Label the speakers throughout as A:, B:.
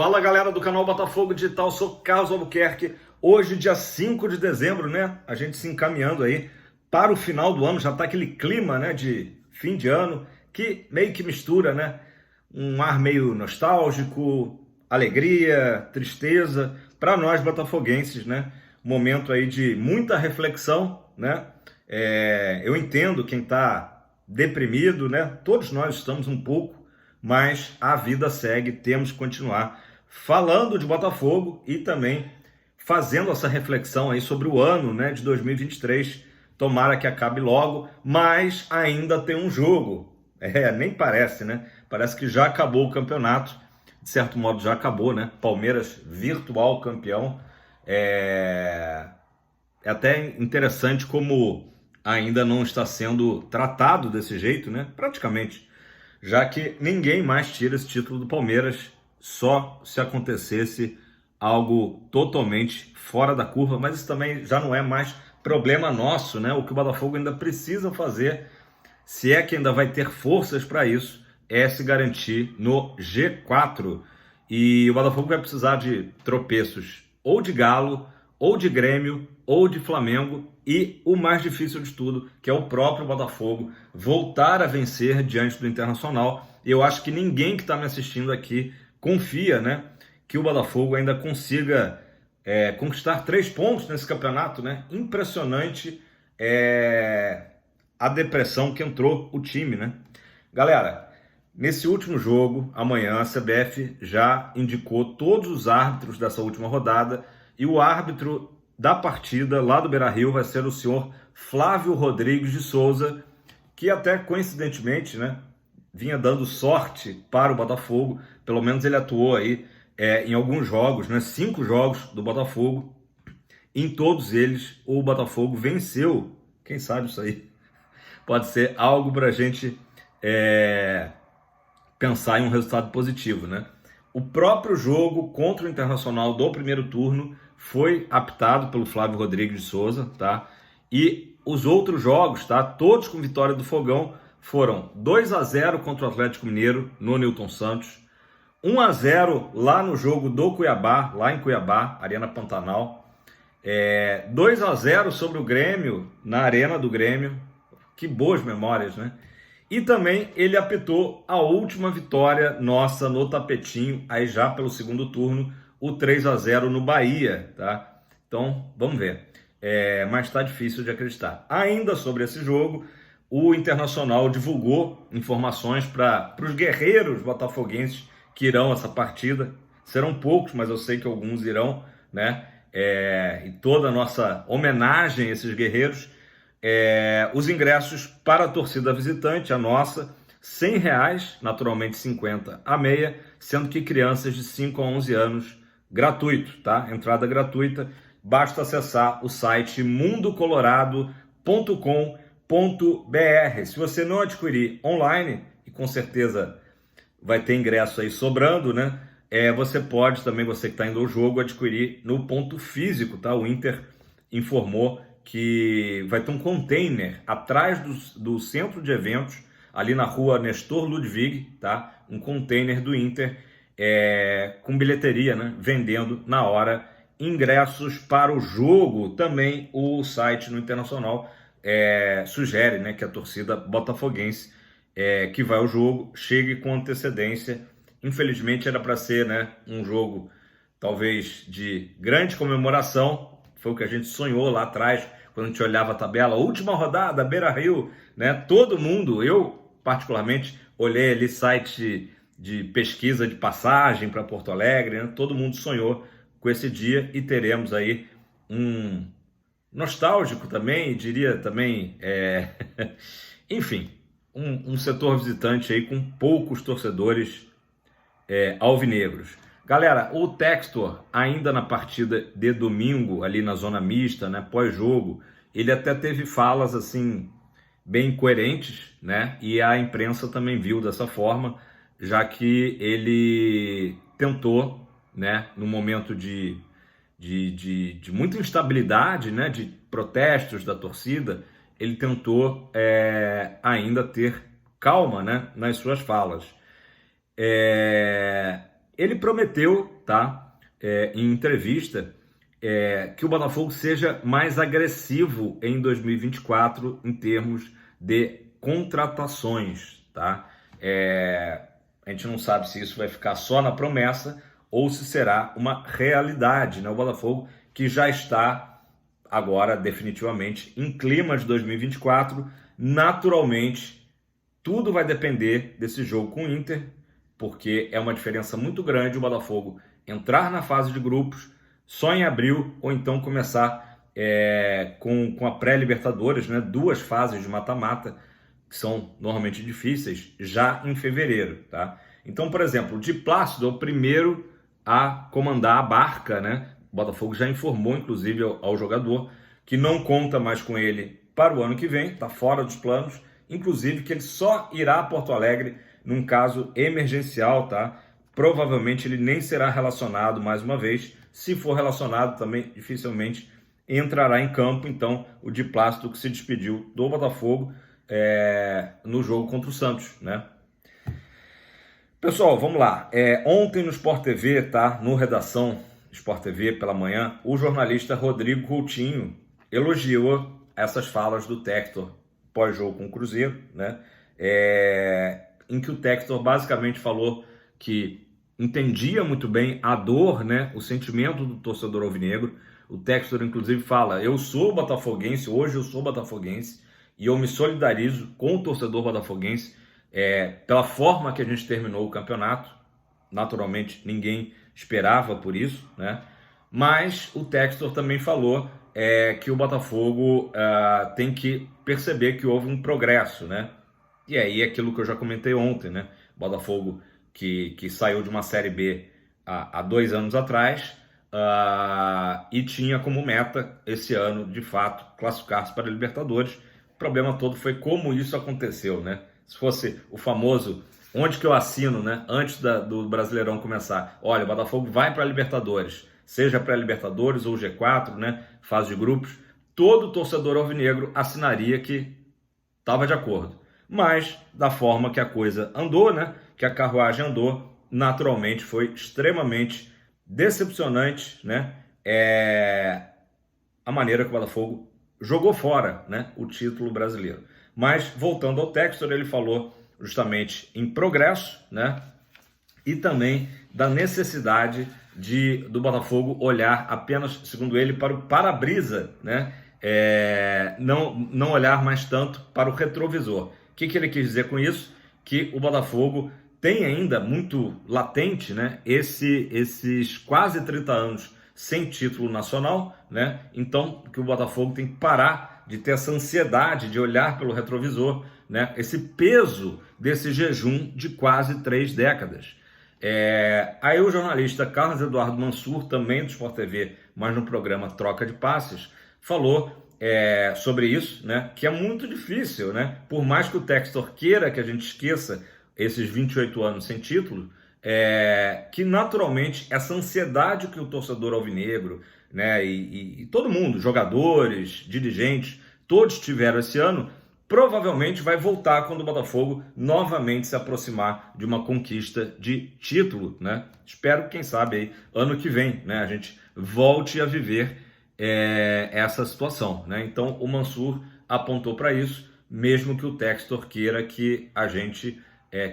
A: Fala galera do canal Botafogo Digital, sou Carlos Albuquerque. Hoje, dia 5 de dezembro, né? A gente se encaminhando aí para o final do ano, já tá aquele clima, né, de fim de ano, que meio que mistura, né? Um ar meio nostálgico, alegria, tristeza, para nós botafoguenses, né? Momento aí de muita reflexão, né? Eu entendo quem tá deprimido, né? Todos nós estamos um pouco, mas a vida segue, temos que continuar falando de Botafogo e também fazendo essa reflexão aí sobre o ano, né, de 2023. Tomara que acabe logo, mas ainda tem um jogo. Nem parece, né? Parece que já acabou o campeonato. De certo modo já acabou, né? Palmeiras virtual campeão. É até interessante como ainda não está sendo tratado desse jeito, né? Praticamente, já que ninguém mais tira esse título do Palmeiras, só se acontecesse algo totalmente fora da curva, mas isso também já não é mais problema nosso, né? O que o Botafogo ainda precisa fazer, se é que ainda vai ter forças para isso, é se garantir no G4. E o Botafogo vai precisar de tropeços ou de Galo, ou de Grêmio, ou de Flamengo, e o mais difícil de tudo, que é o próprio Botafogo voltar a vencer diante do Internacional. Eu acho que ninguém que está me assistindo aqui confia, né, que o Botafogo ainda consiga conquistar 3 pontos nesse campeonato, né? Impressionante a depressão que entrou o time, né? Galera, nesse último jogo, amanhã, a CBF já indicou todos os árbitros dessa última rodada, e o árbitro da partida lá do Beira-Rio vai ser o senhor Flávio Rodrigues de Souza, que até coincidentemente, né, vinha dando sorte para o Botafogo. Pelo menos ele atuou aí em alguns jogos, né, 5 jogos do Botafogo. Em todos eles, o Botafogo venceu. Quem sabe isso aí pode ser algo para a gente pensar em um resultado positivo, né? O próprio jogo contra o Internacional do primeiro turno foi apitado pelo Flávio Rodrigues de Souza, tá? E os outros jogos, tá? Todos com vitória do Fogão, foram 2-0 contra o Atlético Mineiro no Newton Santos, 1-0 lá no jogo do Cuiabá, lá em Cuiabá, Arena Pantanal, 2-0 sobre o Grêmio, na Arena do Grêmio. Que boas memórias, né? E também ele apitou a última vitória nossa no tapetinho, aí já pelo segundo turno, o 3-0 no Bahia, tá? Então, vamos ver. Mas tá difícil de acreditar. Ainda sobre esse jogo, o Internacional divulgou informações para os guerreiros botafoguenses que irão essa partida. Serão poucos, mas eu sei que alguns irão, né? E toda a nossa homenagem a esses guerreiros. Os ingressos para a torcida visitante, a nossa, R$ 100, naturalmente 50 a meia, sendo que crianças de 5 a 11 anos, gratuito, tá? Entrada gratuita, basta acessar o site mundocolorado.com.br. Se você não adquirir online, e com certeza vai ter ingresso aí sobrando, né? Você pode também, você que está indo ao jogo, adquirir no ponto físico, tá? O Inter informou que vai ter um container atrás do centro de eventos, ali na rua Nestor Ludwig, tá? Um container do Inter com bilheteria, né? Vendendo na hora ingressos para o jogo. Também o site no Internacional sugere, né, que a torcida botafoguense que vai ao jogo chegue com antecedência. Infelizmente era para ser, né, um jogo talvez de grande comemoração. Foi o que a gente sonhou lá atrás, quando a gente olhava a tabela, última rodada, Beira-Rio, né? Todo mundo, eu particularmente, olhei ali site de pesquisa de passagem para Porto Alegre, né? Todo mundo sonhou com esse dia e teremos aí um nostálgico também, diria também, enfim, um setor visitante aí com poucos torcedores alvinegros. Galera, o Textor, ainda na partida de domingo, ali na zona mista, né, pós-jogo, ele até teve falas, assim, bem coerentes, né, e a imprensa também viu dessa forma, já que ele tentou, né, no momento de muita instabilidade, né, de protestos da torcida, ele tentou ainda ter calma, né, nas suas falas. ele prometeu, tá, em entrevista, que o Botafogo seja mais agressivo em 2024 em termos de contratações, tá? A gente não sabe se isso vai ficar só na promessa ou se será uma realidade, né? O Botafogo que já está agora definitivamente em clima de 2024, naturalmente tudo vai depender desse jogo com o Inter, porque é uma diferença muito grande o Botafogo entrar na fase de grupos só em abril ou então começar com a pré-Libertadores, né? 2 fases de mata-mata que são normalmente difíceis já em fevereiro, tá? Então, por exemplo, o Di Plácido é o primeiro a comandar a barca, né? O Botafogo já informou, inclusive, ao jogador que não conta mais com ele para o ano que vem, está fora dos planos, inclusive que ele só irá a Porto Alegre num caso emergencial, tá? Provavelmente ele nem será relacionado mais uma vez. Se for relacionado, também dificilmente entrará em campo. Então, o Di Plácido que se despediu do Botafogo no jogo contra o Santos, né? Pessoal, vamos lá. Ontem no Sport TV, tá? No Redação Sport TV pela manhã, o jornalista Rodrigo Coutinho elogiou essas falas do Textor pós-jogo com o Cruzeiro, né? Em que o Textor basicamente falou que entendia muito bem a dor, né? O sentimento do torcedor alvinegro. O Textor, inclusive, fala: eu sou botafoguense, hoje eu sou botafoguense, e eu me solidarizo com o torcedor botafoguense pela forma que a gente terminou o campeonato. Naturalmente, ninguém esperava por isso, né? Mas o Textor também falou que o Botafogo tem que perceber que houve um progresso, né? E aí aquilo que eu já comentei ontem, né? Botafogo que saiu de uma Série B há 2 anos atrás e tinha como meta esse ano, de fato, classificar-se para a Libertadores. O problema todo foi como isso aconteceu, né? Se fosse o famoso onde que eu assino, né? Antes do Brasileirão começar. Olha, o Botafogo vai para a Libertadores, seja para a Libertadores ou G4, né? Fase de grupos. Todo torcedor alvinegro assinaria que estava de acordo. Mas, da forma que a coisa andou, né? Que a carruagem andou, naturalmente foi extremamente decepcionante, né? A maneira que o Botafogo jogou fora, né, o título brasileiro. Mas, voltando ao Textor, ele falou justamente em progresso, né, e também da necessidade do Botafogo olhar apenas, segundo ele, para o para-brisa, né, não olhar mais tanto para o retrovisor. O que ele quis dizer com isso? Que o Botafogo tem ainda muito latente, né, esses quase 30 anos sem título nacional, né? Então, que o Botafogo tem que parar de ter essa ansiedade de olhar pelo retrovisor, né? Esse peso desse jejum de quase 3 décadas. Aí o jornalista Carlos Eduardo Mansur, também do Sport TV, mas no programa Troca de Passes, falou sobre isso, né? Que é muito difícil, né? Por mais que o Textor queira que a gente esqueça esses 28 anos sem título, que naturalmente essa ansiedade que o torcedor alvinegro, né, e todo mundo, jogadores, dirigentes, todos tiveram esse ano, provavelmente vai voltar quando o Botafogo novamente se aproximar de uma conquista de título, né? Espero que, quem sabe, aí, ano que vem, né, a gente volte a viver essa situação, né? Então o Mansur apontou para isso, mesmo que o Textor queira que a gente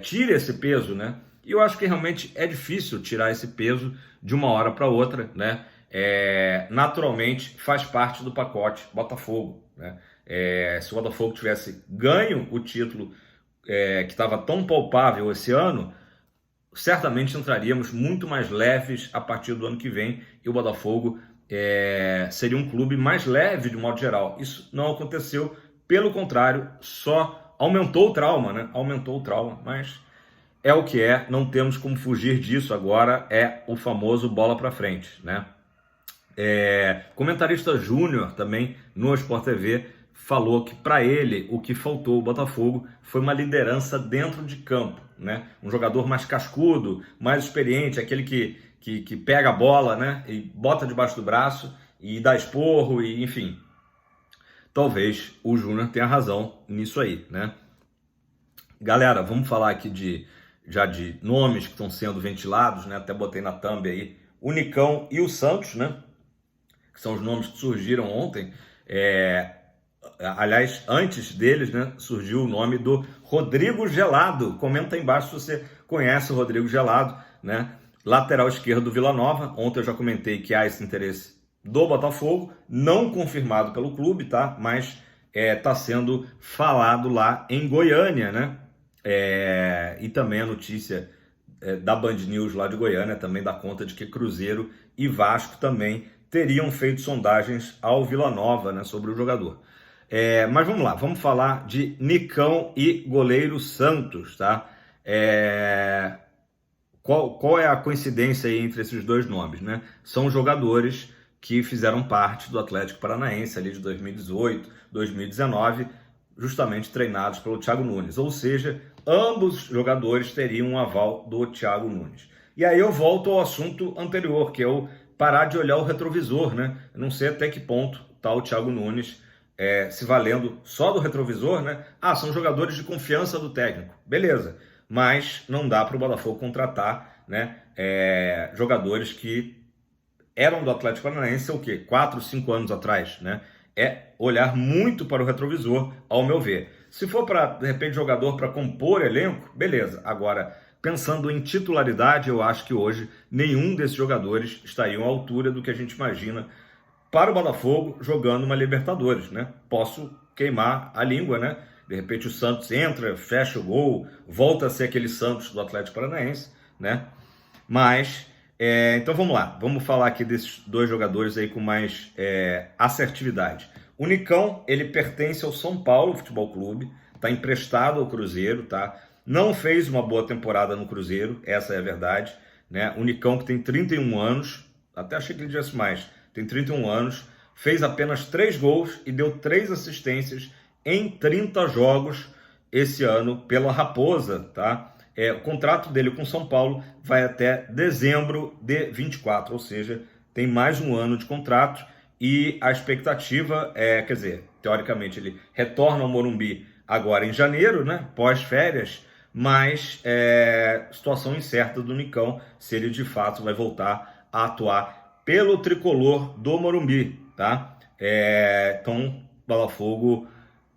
A: tire esse peso, né? E eu acho que realmente é difícil tirar esse peso de uma hora para outra, né? Naturalmente faz parte do pacote Botafogo, né? Se o Botafogo tivesse ganho o título que estava tão palpável esse ano, certamente entraríamos muito mais leves a partir do ano que vem e o Botafogo seria um clube mais leve de modo geral. Isso não aconteceu, pelo contrário, só aumentou o trauma, né? Aumentou o trauma, mas é o que é, não temos como fugir disso agora, é o famoso bola para frente, né? Comentarista Júnior também no Sport TV falou que para ele o que faltou ao Botafogo foi uma liderança dentro de campo, né? Um jogador mais cascudo, mais experiente, aquele que pega a bola, né? E bota debaixo do braço e dá esporro, e enfim. Talvez o Júnior tenha razão nisso aí, né? Galera, vamos falar aqui de já de nomes que estão sendo ventilados, né? Até botei na thumb aí o Nicão e o Santos, né? Que são os nomes que surgiram ontem. Aliás, antes deles, né, surgiu o nome do Rodrigo Gelado. Comenta aí embaixo se você conhece o Rodrigo Gelado, né? Lateral esquerdo do Vila Nova. Ontem eu já comentei que há esse interesse do Botafogo, não confirmado pelo clube, tá? Mas está sendo falado lá em Goiânia, né? E também a notícia da Band News lá de Goiânia também dá conta de que Cruzeiro e Vasco também teriam feito sondagens ao Vila Nova, né, sobre o jogador. Mas vamos lá, vamos falar de Nicão e goleiro Santos, tá? Qual é a coincidência aí entre esses dois nomes, né? São jogadores que fizeram parte do Atlético Paranaense ali de 2018, 2019, justamente treinados pelo Thiago Nunes. Ou seja, ambos jogadores teriam um aval do Thiago Nunes. E aí eu volto ao assunto anterior, que é o parar de olhar o retrovisor, né? Eu não sei até que ponto está o Thiago Nunes se valendo só do retrovisor, né? São jogadores de confiança do técnico. Beleza. Mas não dá para o Botafogo contratar, né, jogadores que eram do Atlético Paranaense, o quê? 4, 5 anos atrás, né? Olhar muito para o retrovisor, ao meu ver. Se for para, de repente, jogador para compor elenco, beleza. Agora, pensando em titularidade, eu acho que hoje nenhum desses jogadores estariam à altura do que a gente imagina para o Botafogo jogando uma Libertadores, né? Posso queimar a língua, né? De repente o Santos entra, fecha o gol, volta a ser aquele Santos do Atlético Paranaense, né? Mas, então vamos lá, vamos falar aqui desses dois jogadores aí com mais assertividade. O Nicão, ele pertence ao São Paulo Futebol Clube, está emprestado ao Cruzeiro, tá? Não fez uma boa temporada no Cruzeiro, essa é a verdade, né? O Nicão, que tem 31 anos, até achei que ele tivesse mais, tem 31 anos, fez apenas 3 gols e deu 3 assistências em 30 jogos esse ano pela Raposa, tá? O contrato dele com São Paulo vai até dezembro de 24, ou seja, tem mais um ano de contrato e a expectativa quer dizer, teoricamente ele retorna ao Morumbi agora em janeiro, né? Pós-férias, mas situação incerta do Nicão, se ele de fato vai voltar a atuar pelo tricolor do Morumbi, tá? Então, Botafogo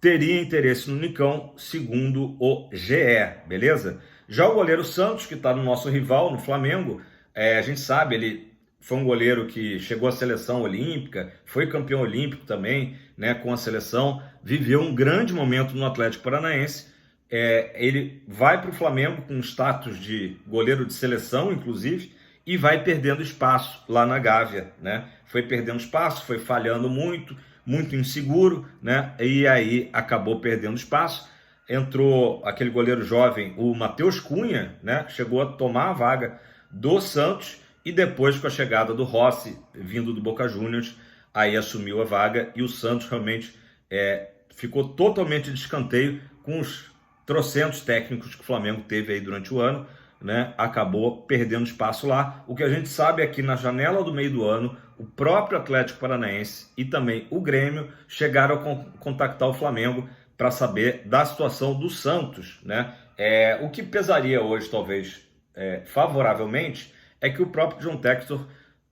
A: teria interesse no Nicão, segundo o GE, beleza? Já o goleiro Santos, que está no nosso rival, no Flamengo, a gente sabe, ele foi um goleiro que chegou à seleção olímpica, foi campeão olímpico também, né, com a seleção, viveu um grande momento no Atlético Paranaense. Ele vai para o Flamengo com status de goleiro de seleção, inclusive, e vai perdendo espaço lá na Gávea, né? Foi perdendo espaço, foi falhando muito, muito inseguro, né? E aí acabou perdendo espaço. Entrou aquele goleiro jovem, o Matheus Cunha, né? Chegou a tomar a vaga do Santos e depois, com a chegada do Rossi, vindo do Boca Juniors, aí assumiu a vaga e o Santos realmente ficou totalmente de escanteio com os trocentos técnicos que o Flamengo teve aí durante o ano, né? Acabou perdendo espaço lá. O que a gente sabe é que na janela do meio do ano, o próprio Atlético Paranaense e também o Grêmio chegaram a contactar o Flamengo para saber da situação do Santos, né? O que pesaria hoje, talvez, favoravelmente, é que o próprio John Textor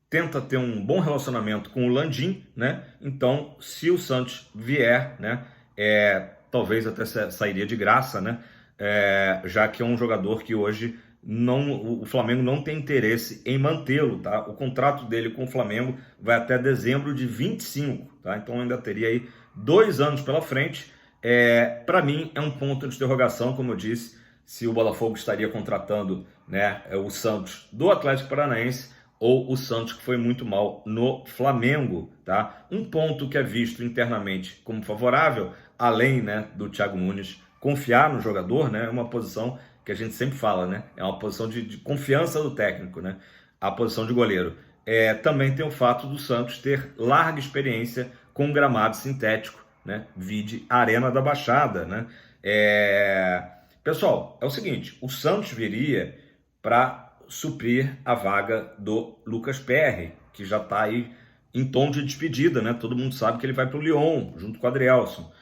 A: tenta ter um bom relacionamento com o Landim, né? Então, se o Santos vier, né, talvez até sairia de graça, né? Já que é um jogador que hoje o Flamengo não tem interesse em mantê-lo, tá? O contrato dele com o Flamengo vai até dezembro de 25, tá? Então ainda teria aí 2 anos pela frente. Para mim é um ponto de interrogação, como eu disse, se o Botafogo estaria contratando, né, o Santos do Atlético Paranaense ou o Santos que foi muito mal no Flamengo, tá? Um ponto que é visto internamente como favorável, além, né, do Thiago Nunes confiar no jogador, né, é uma posição que a gente sempre fala, né? É uma posição de confiança do técnico, né? A posição de goleiro. Também tem o fato do Santos ter larga experiência com gramado sintético, né? Vide Arena da Baixada, né? Pessoal, é o seguinte, o Santos viria para suprir a vaga do Lucas Perry, que já está aí em tom de despedida, né? Todo mundo sabe que ele vai para o Lyon, junto com o Adrielson.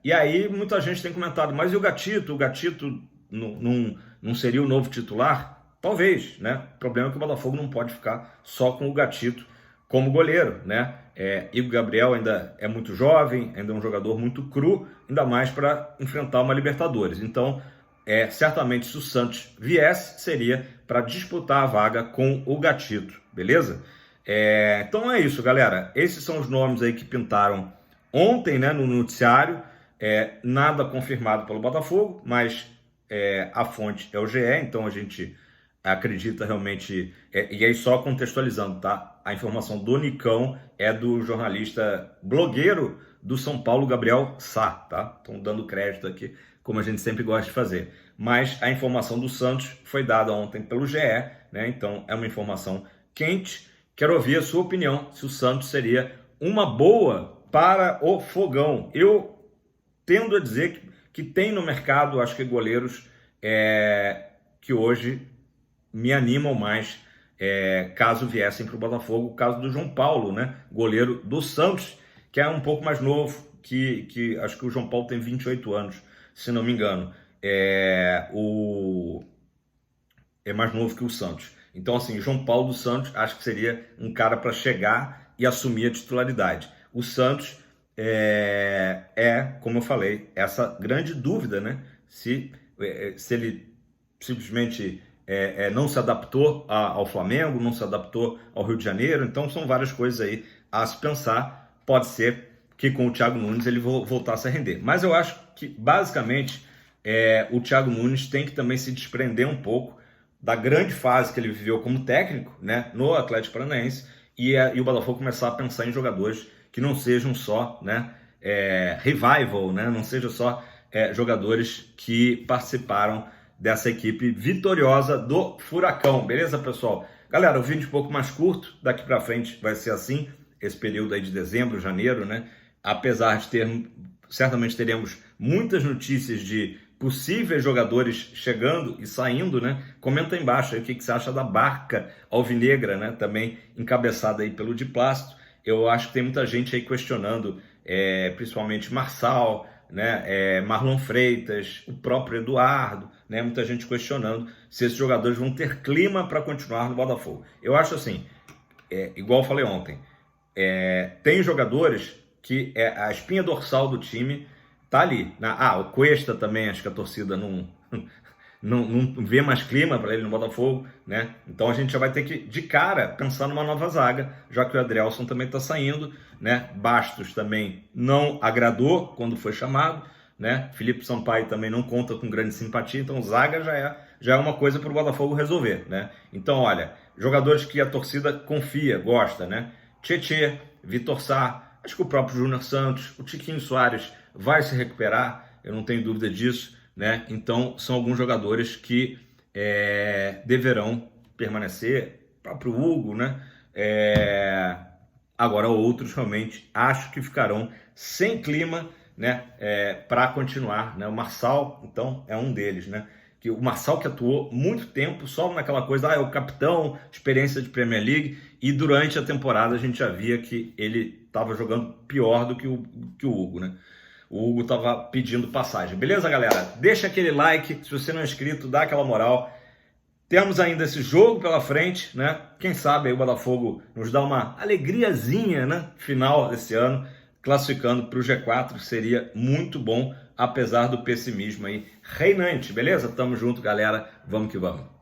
A: E aí muita gente tem comentado, mas e o Gatito? O Gatito não seria o novo titular? Talvez, né? O problema é que o Botafogo não pode ficar só com o Gatito como goleiro, né? Igor Gabriel ainda é muito jovem, ainda é um jogador muito cru, ainda mais para enfrentar uma Libertadores. Então, certamente se o Santos viesse, seria para disputar a vaga com o Gatito, beleza? Então é isso, galera. Esses são os nomes aí que pintaram ontem, né, no noticiário. Nada confirmado pelo Botafogo, mas a fonte é o GE, então a gente acredita realmente, e aí só contextualizando, tá? A informação do Nicão é do jornalista blogueiro do São Paulo, Gabriel Sá, tá? Estão dando crédito aqui, como a gente sempre gosta de fazer. Mas a informação do Santos foi dada ontem pelo GE, né? Então é uma informação quente. Quero ouvir a sua opinião, se o Santos seria uma boa para o Fogão. Eu tendo a dizer que tem no mercado, acho que goleiros que hoje me animam mais, caso viessem para o Botafogo. O caso do João Paulo, né? Goleiro do Santos, que é um pouco mais novo, que acho que o João Paulo tem 28 anos, se não me engano. É mais novo que o Santos. Então, assim, João Paulo dos Santos, acho que seria um cara para chegar e assumir a titularidade. O Santos como eu falei, essa grande dúvida, né? Se ele simplesmente não se adaptou ao Flamengo, não se adaptou ao Rio de Janeiro. Então, são várias coisas aí a se pensar. Pode ser que com o Thiago Nunes ele voltasse a render. Mas eu acho que, basicamente, o Thiago Nunes tem que também se desprender um pouco da grande fase que ele viveu como técnico, né, no Atlético Paranaense, e o Botafogo começar a pensar em jogadores que não sejam só, né, revival, né, não sejam só jogadores que participaram dessa equipe vitoriosa do Furacão. Beleza, pessoal? Galera, o vídeo um pouco mais curto, daqui para frente vai ser assim, esse período aí de dezembro, janeiro, né? Apesar de certamente teremos muitas notícias de possíveis jogadores chegando e saindo, né? Comenta aí embaixo aí o que você acha da barca alvinegra, né? Também encabeçada aí pelo Di Plácido. Eu acho que tem muita gente aí questionando, principalmente Marçal, né? Marlon Freitas, o próprio Eduardo, né? Muita gente questionando se esses jogadores vão ter clima para continuar no Botafogo. Eu acho assim, igual eu falei ontem, tem jogadores que a espinha dorsal do time tá ali. O Cuesta também, acho que a torcida não vê mais clima para ele no Botafogo, né? Então a gente já vai ter que, de cara, pensar numa nova zaga, já que o Adrielson também está saindo, né? Bastos também não agradou quando foi chamado, né? Felipe Sampaio também não conta com grande simpatia, então zaga já é uma coisa para o Botafogo resolver, né? Então, olha, jogadores que a torcida confia, gosta, né? Tietê, Vitor Sá, acho que o próprio Júnior Santos, o Tiquinho Soares vai se recuperar, eu não tenho dúvida disso, né? Então, são alguns jogadores que deverão permanecer, o próprio Hugo, né? Agora, outros realmente acho que ficarão sem clima, né? Para continuar, né? O Marçal, então, é um deles, né? Que o Marçal, que atuou muito tempo só naquela coisa, é o capitão, experiência de Premier League, e durante a temporada a gente já via que ele estava jogando pior do que o Hugo, né? O Hugo estava pedindo passagem. Beleza, galera? Deixa aquele like, se você não é inscrito, dá aquela moral. Temos ainda esse jogo pela frente, né? Quem sabe aí o Botafogo nos dá uma alegriazinha, né? Final desse ano, classificando para o G4, seria muito bom, apesar do pessimismo aí reinante, beleza? Tamo junto, galera. Vamos que vamos.